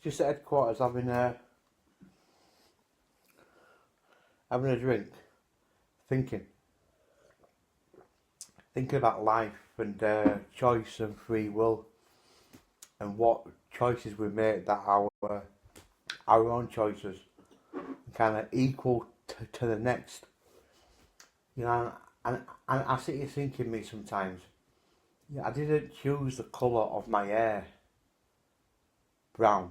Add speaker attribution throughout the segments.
Speaker 1: just at headquarters having a drink, thinking, thinking about life and choice and free will and what choices we make that our own choices kind of equal to the next. You know, and I sit here thinking me sometimes. Yeah, I didn't choose the colour of my hair brown.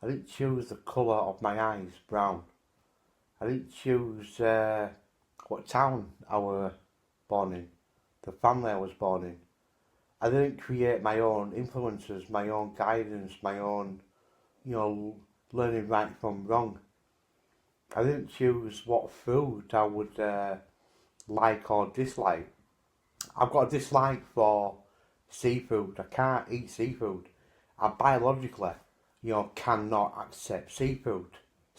Speaker 1: I didn't choose the colour of my eyes brown. I didn't choose what town I was born in, the family I was born in. I didn't create my own influences, my own guidance, my own, learning right from wrong. I didn't choose what food I would like or dislike. I've got a dislike for seafood. I can't eat seafood. I biologically, cannot accept seafood.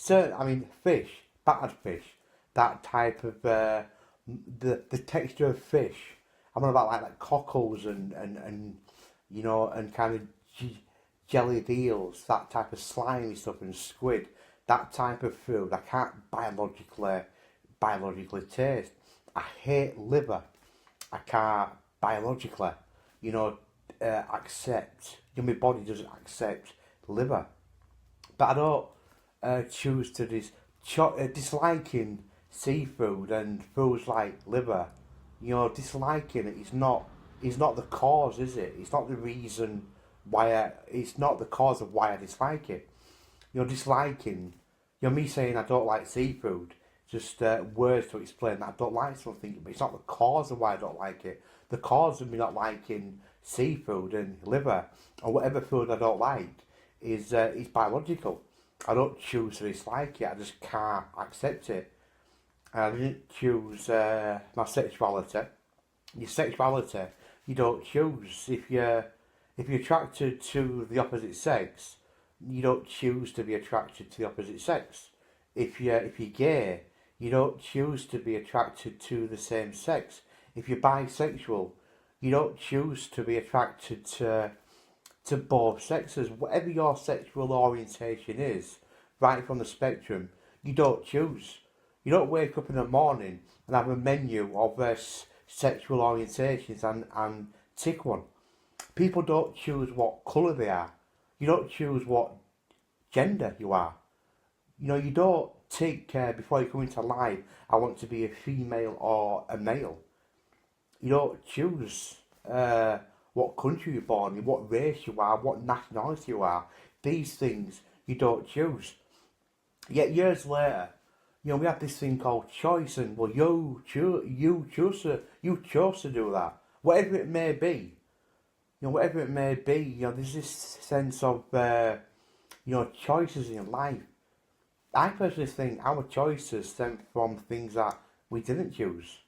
Speaker 1: I mean, fish, battered fish, that type of the texture of fish. I'm on about like cockles and kind of jellied eels, that type of slimy stuff, and squid, that type of food. I can't biologically taste. I hate liver. I can't biologically, accept. My body doesn't accept liver, but I don't choose to disliking seafood and foods like liver. Disliking it is not the cause, is it? It's not the reason it's not the cause of why I dislike it. Disliking, me saying I don't like seafood, just words to explain that I don't like something, but it's not the cause of why I don't like it. The cause of me not liking seafood and liver or whatever food I don't like is biological. I don't choose to dislike it. I just can't accept it. I didn't choose my sexuality. Your sexuality, you don't choose. If you're attracted to the opposite sex, you don't choose to be attracted to the opposite sex. If you're gay, you don't choose to be attracted to the same sex. If you're bisexual, you don't choose to be attracted to both sexes. Whatever your sexual orientation is, right from the spectrum, you don't choose. You don't wake up in the morning and have a menu of sexual orientations and tick one. People don't choose what colour they are. You don't choose what gender you are. You don't tick before you come into life, I want to be a female or a male. You don't choose what country you're born in, what race you are, what nationality you are. These things you don't choose. Yet years later, we have this thing called choice, and well, you chose to do that, whatever it may be. Whatever it may be, there's this sense of choices in life. I personally think our choices stem from things that we didn't choose.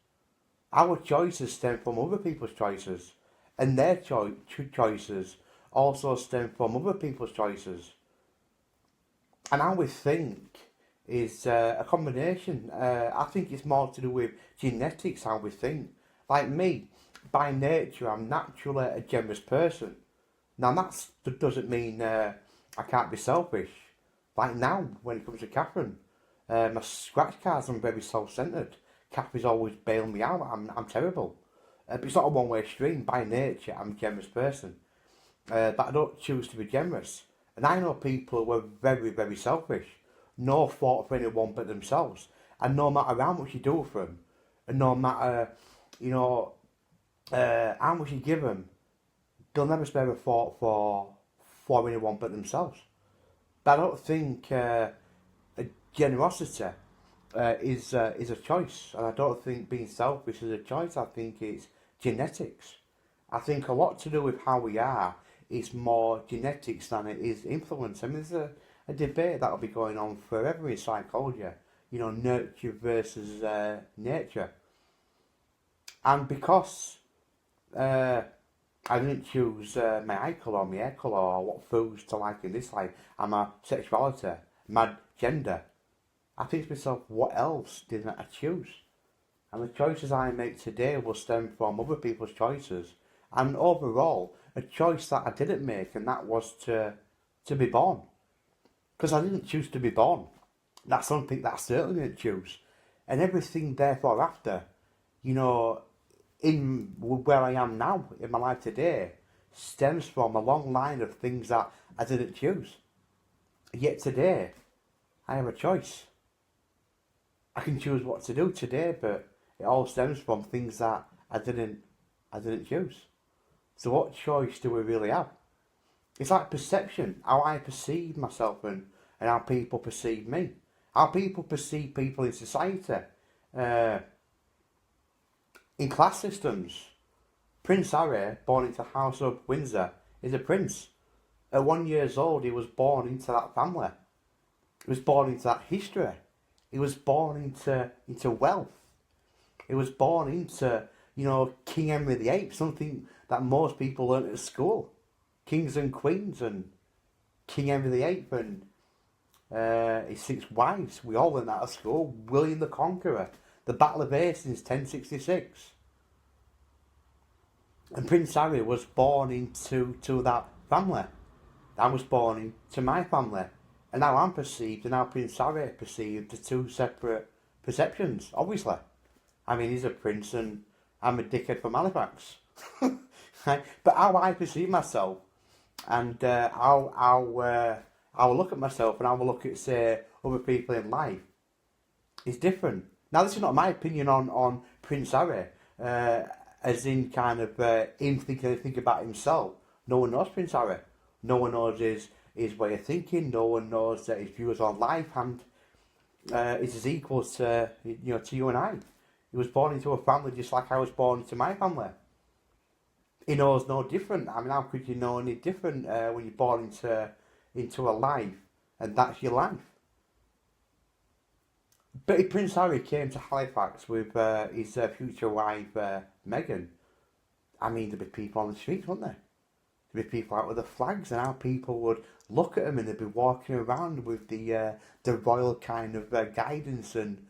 Speaker 1: Our choices stem from other people's choices, and their choices also stem from other people's choices. And how we think is a combination. I think it's more to do with genetics, how we think. Like me, by nature, I'm naturally a generous person. Now, that doesn't mean I can't be selfish. Like now, when it comes to Catherine, my scratch cards, I'm very self-centered. Catherine's always bailing me out. I'm terrible. But it's not a one-way stream. By nature, I'm a generous person. But I don't choose to be generous. And I know people who are very, very selfish. No thought for anyone but themselves. And no matter how much you do for them, and no matter, how much you give them, they'll never spare a thought for anyone but themselves. But I don't think generosity is a choice, and I don't think being selfish is a choice. I think it's genetics. I think a lot to do with how we are is more genetics than it is influence. I mean, there's a debate that'll be going on forever in psychology. Nurture versus nature, and because I didn't choose my eye colour or my hair colour or what foods to like and dislike and my sexuality, my gender. I think to myself, what else didn't I choose? And the choices I make today will stem from other people's choices. And overall, a choice that I didn't make, and that was to to be born. Because I didn't choose to be born. That's something that I certainly didn't choose. And everything therefore after, you know, in where I am now, in my life today, stems from a long line of things that I didn't choose. Yet today, I have a choice. I can choose what to do today, but it all stems from things that I didn't choose. So what choice do we really have? It's like perception, how I perceive myself and how people perceive me. How people perceive people in society. In class systems. Prince Harry, born into House of Windsor, is a prince. At 1 year old, he was born into that family. He was born into that history. He was born into wealth. He was born into, you know, King Henry VIII, something that most people learnt at school. Kings and queens and King Henry VIII and his 6 wives. We all learned that at school. William the Conqueror. The Battle of Hastings, 1066. And Prince Harry was born into that family. I was born into my family. And now I'm perceived and now Prince Harry perceived, the two separate perceptions, obviously. I mean, he's a prince and I'm a dickhead from Halifax. Right? But how I perceive myself and how I will look at myself and how I will look at, say, other people in life is different. Now, this is not my opinion on Prince Harry, as in kind of him thinking anything about himself. No one knows Prince Harry. No one knows his way of thinking. No one knows his views on life, and is as equal to to you and I. He was born into a family just like I was born into my family. He knows no different. I mean, how could you know any different when you're born into a life and that's your life? But if Prince Harry came to Halifax with his future wife Meghan, I mean, there'd be people on the streets, wouldn't there? There'd be people out with the flags, and how people would look at him, and they'd be walking around with the royal kind of guidance, and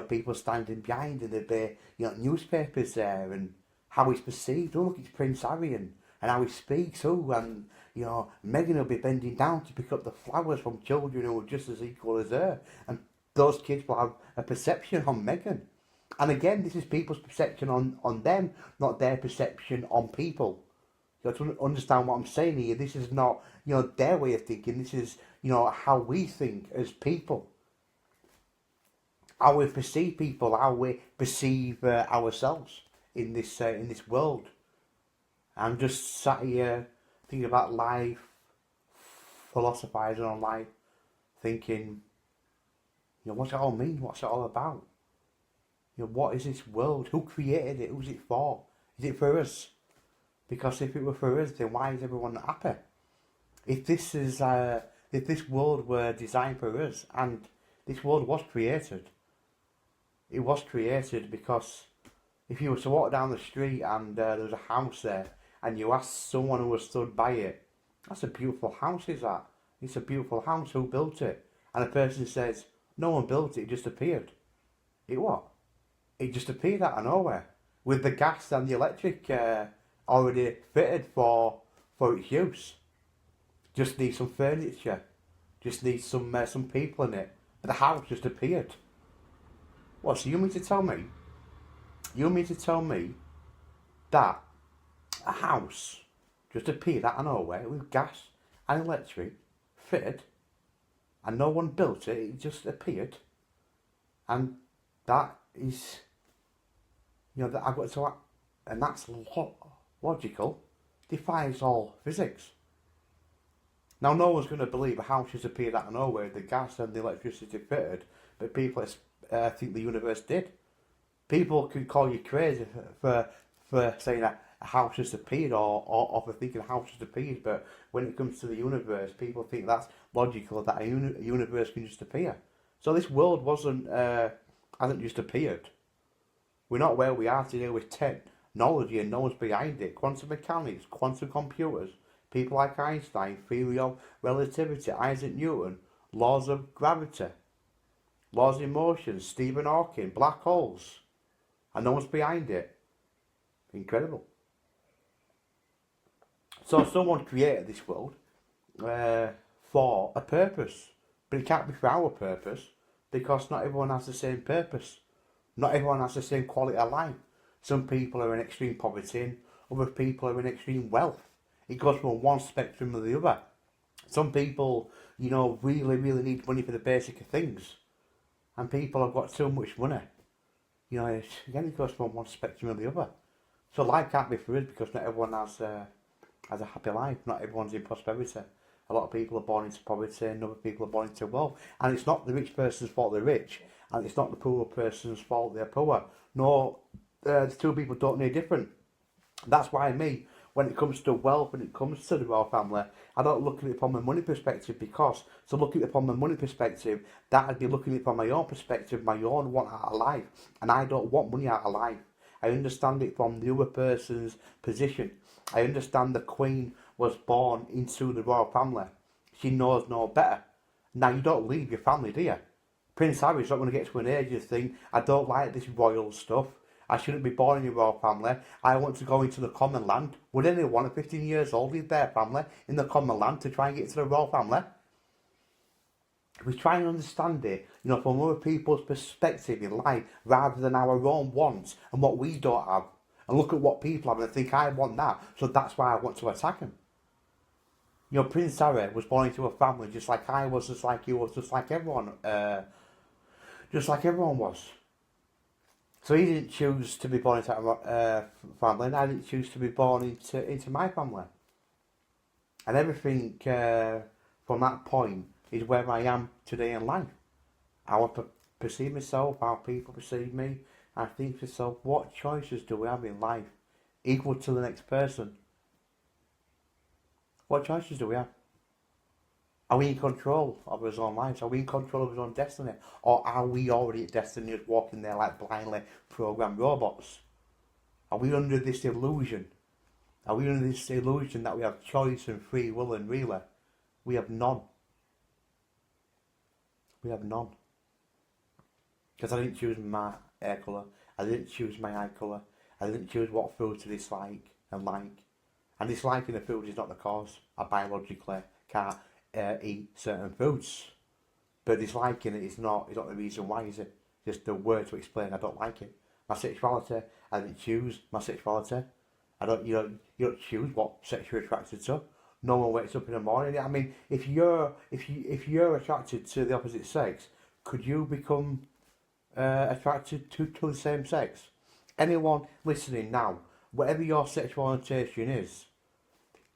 Speaker 1: people standing behind, and there'd be newspapers there, and how he's perceived. Oh, look, it's Prince Harry, and how he speaks. Oh, and Meghan will be bending down to pick up the flowers from children who are just as equal as her, and those kids will have a perception on Meghan. And again, this is people's perception on them, not their perception on people. You have to understand what I'm saying here. This is not, their way of thinking. This is, how we think as people. How we perceive people, how we perceive ourselves in this world. I'm just sat here thinking about life, philosophizing on life, thinking, what's it all mean? What's it all about? What is this world? Who created it? Who's it for? Is it for us? Because if it were for us, then why is everyone not happy? If this world were designed for us, and this world was created, it was created because if you were to walk down the street and there was a house there, and you asked someone who was stood by it, that's a beautiful house, is that? It's a beautiful house, who built it? And a person says, no one built it, it just appeared. It what? It just appeared out of nowhere, with the gas and the electric already fitted for its use. Just need some furniture, just need some people in it. But the house just appeared. What? So you mean to tell me? You mean to tell me that a house just appeared out of nowhere with gas and electric fitted, and no one built it? It just appeared, and that is, that I've got to, and that's logical, defies all physics. Now, no one's going to believe a house just appeared out of nowhere, the gas and the electricity fitted, but people think the universe did. People could call you crazy for saying that a house just appeared, or for thinking a house just appeared, but when it comes to the universe, people think that's logical, that a universe can just appear. So this world hasn't just appeared. We're not where we are today with technology and no one's behind it. Quantum mechanics, quantum computers, people like Einstein, theory of relativity, Isaac Newton, laws of gravity, laws of motion, Stephen Hawking, black holes, and no one's behind it. Incredible. So someone created this world for a purpose. But it can't be for our purpose because not everyone has the same purpose. Not everyone has the same quality of life. Some people are in extreme poverty and other people are in extreme wealth. It goes from one spectrum to the other. Some people, really, really need money for the basic of things. And people have got so much money. It goes from one spectrum to the other. So life can't be for us because not everyone has a happy life. Not everyone's in prosperity. A lot of people are born into poverty and other people are born into wealth. And it's not the rich person's fault they're rich. And it's not the poor person's fault they're poor. No, the two people don't need different. That's why when it comes to wealth, when it comes to the royal family, I don't look at it from a money perspective because to look at it from a money perspective, that'd be looking at it from my own perspective, my own want out of life. And I don't want money out of life. I understand it from the other person's position. I understand the Queen was born into the royal family. She knows no better. Now, you don't leave your family, do you? Prince Harry's not going to get to an age of thing, I don't like this royal stuff. I shouldn't be born in a royal family. I want to go into the common land. Would anyone at 15 years old leave their family in the common land to try and get to the royal family? We try and understand it, from other people's perspective in life rather than our own wants and what we don't have. And look at what people have and think, I want that, so that's why I want to attack him. Prince Harry was born into a family just like I was, just like you was, just like everyone was. So he didn't choose to be born into a family, and I didn't choose to be born into my family. And everything from that point is where I am today in life. How I perceive myself, how people perceive me. I think to myself, what choices do we have in life equal to the next person? What choices do we have? Are we in control of our own lives? Are we in control of our own destiny? Or are we already at destiny just walking there like blindly programmed robots? Are we under this illusion? Are we under this illusion that we have choice and free will, and really, we have none? We have none. Because I didn't choose my hair colour. I didn't choose my eye colour. I didn't choose what food to dislike and like. And disliking a food is not the cause. I biologically can't eat certain foods. But disliking it is not the reason why, is it? Just the word to explain I don't like it. My sexuality, I didn't choose my sexuality. You don't choose what sex you're attracted to. No one wakes up in the morning. I mean, if you're attracted to the opposite sex, could you become attracted to the same sex? Anyone listening now, whatever your sexual orientation is,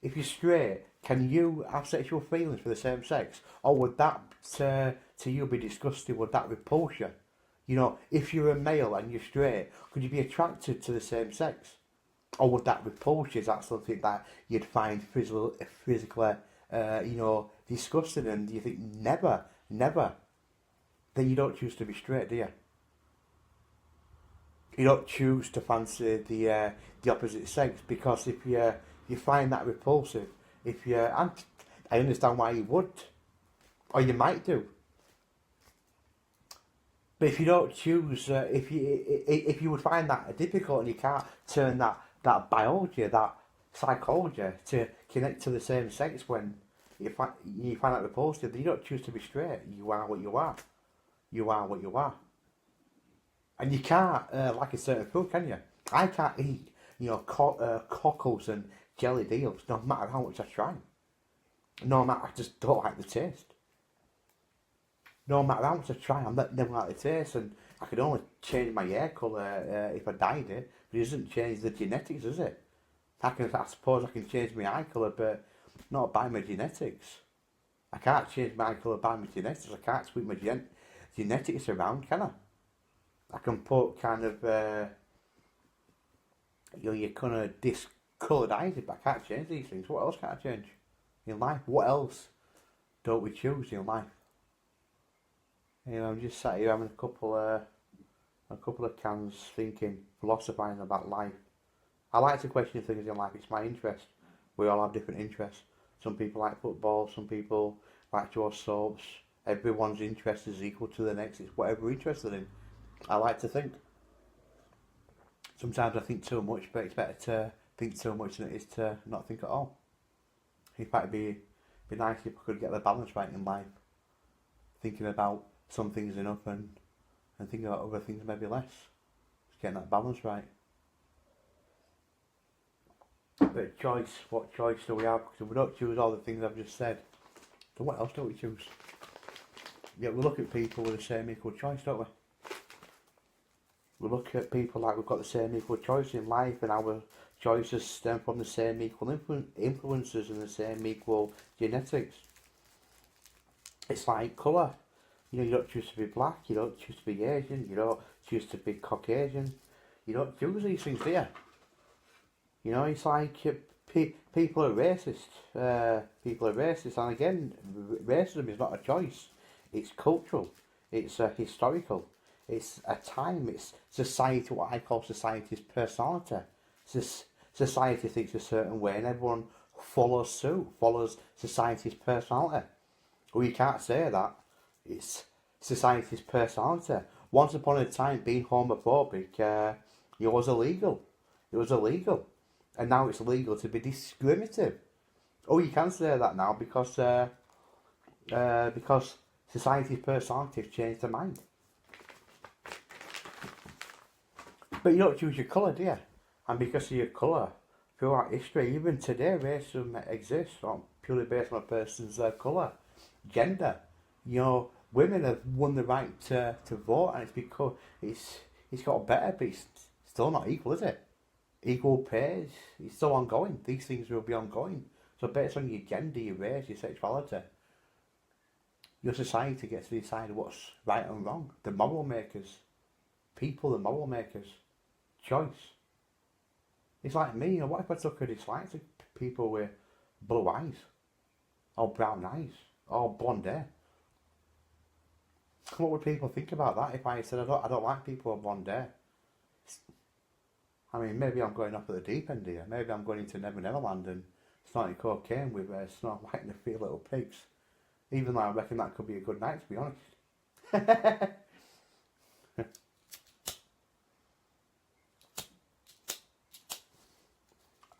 Speaker 1: if you're straight, can you have sexual feelings for the same sex? Or would that to you be disgusting? Would that repulse you? If you're a male and you're straight, could you be attracted to the same sex? Or would that repulse you? Is that something that you'd find physically disgusting, and you think never? Then you don't choose to be straight, do you? You don't choose to fancy the opposite sex, because if you find that repulsive, and I understand why you would, or you might do. But if you don't choose, if you would find that difficult and you can't turn that biology, that psychology to connect to the same sex when you find that repulsive, then you don't choose to be straight. You are what you are. You are what you are. And you can't like a certain food, can you? I can't eat, cockles and jelly deals, no matter how much I try. No matter, I just don't like the taste. No matter how much I try, I'm never like the taste, and I could only change my hair colour if I dyed it, but it doesn't change the genetics, does it? I suppose I can change my eye colour, but not by my genetics. I can't change my eye colour by my genetics. I can't tweak my genetics around, can I? I can put kind of, your kind of discoloured eyes, but I can't change these things. What else can I change in life? What else don't we choose in life? I'm just sat here having a couple of cans, thinking, philosophising about life. I like to question things in life. It's my interest. We all have different interests. Some people like football. Some people like to watch soaps. Everyone's interest is equal to the next. It's whatever we're interested in. I like to think. Sometimes I think too much, but it's better to think too much than it is to not think at all. In fact, it'd Be nice if I could get the balance right in life. Thinking about some things enough and thinking about other things maybe less. Just getting that balance right. But choice, what choice do we have? Because we don't choose all the things I've just said. So what else do we choose? Yeah, we look at people with the same equal choice, don't we? We look at people like we've got the same equal choice in life, and our choices stem from the same equal influences and the same equal genetics. It's like colour. You know, you don't choose to be black, you don't choose to be Asian, you don't choose to be Caucasian. You don't choose these things, do you? You know, it's like people are racist. People are racist, and again, racism is not a choice. It's cultural. It's historical. It's a time. It's society. What I call society's personality. Society thinks a certain way, and everyone follows suit. Follows society's personality. Well, you can't say that. It's society's personality. Once upon a time, being homophobic, it was illegal. It was illegal. And now it's illegal to be discriminative. Oh, you can say that now because society's personality has changed their mind. But you don't choose your colour, do you? And because of your colour, throughout history, even today, racism exists purely based on a person's colour, gender. You know, women have won the right to vote, and it's because it's got better, but it's still not equal, is it? Equal pay, it's still ongoing. These things will be ongoing. So based on your gender, your race, your sexuality, your society gets to decide what's right and wrong. The moral makers, people, the moral makers, choice. It's like me, you know, what if I took a dislike to people with blue eyes, or brown eyes, or blonde hair? What would people think about that if I said I don't like people with blonde hair? I mean, maybe I'm going off at the deep end here. Maybe I'm going into Never Neverland and snorting cocaine with Snow White and the Three Little Pigs. Even though I reckon that could be a good night, to be honest.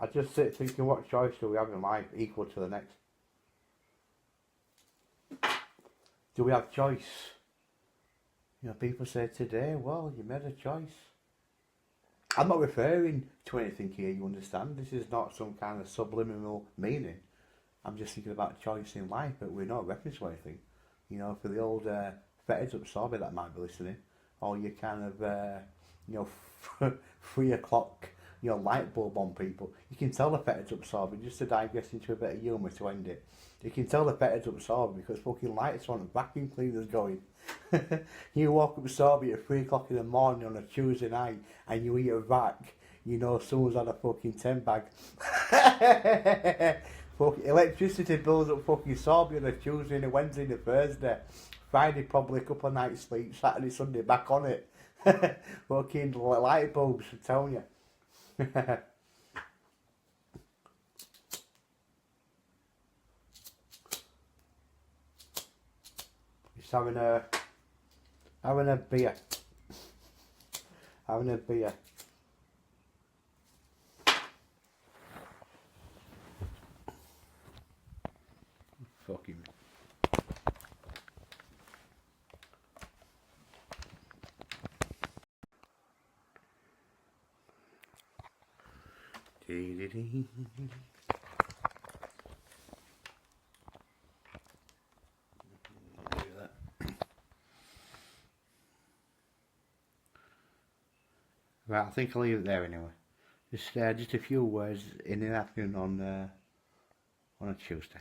Speaker 1: I just sit thinking, what choice do we have in life equal to the next? Do we have choice? You know, people say today, well, you made a choice. I'm not referring to anything here, you understand? This is not some kind of subliminal meaning. I'm just thinking about choice in life, but we're not referring to anything. You know, for the old fetish absorber that might be listening, or you kind of, you know, 3 o'clock, you know, light bulb on people. You can tell the fetish absorber, just to digress into a bit of humour to end it. You can tell the fetish absorber because fucking lights on, vacuum cleaners going. You walk up Sorby at 3 o'clock in the morning on a Tuesday night and you eat a rack, you know someone's had a fucking 10 bag. Fucking electricity bills up fucking Sorby on a Tuesday and a Wednesday and a Thursday. Friday probably a couple of nights sleep, Saturday, Sunday back on it. Fucking light bulbs, I'm telling you. Just having a beer. Having a beer. Fucking. Right, I think I'll leave it there anyway. Just a few words in the afternoon on a Tuesday.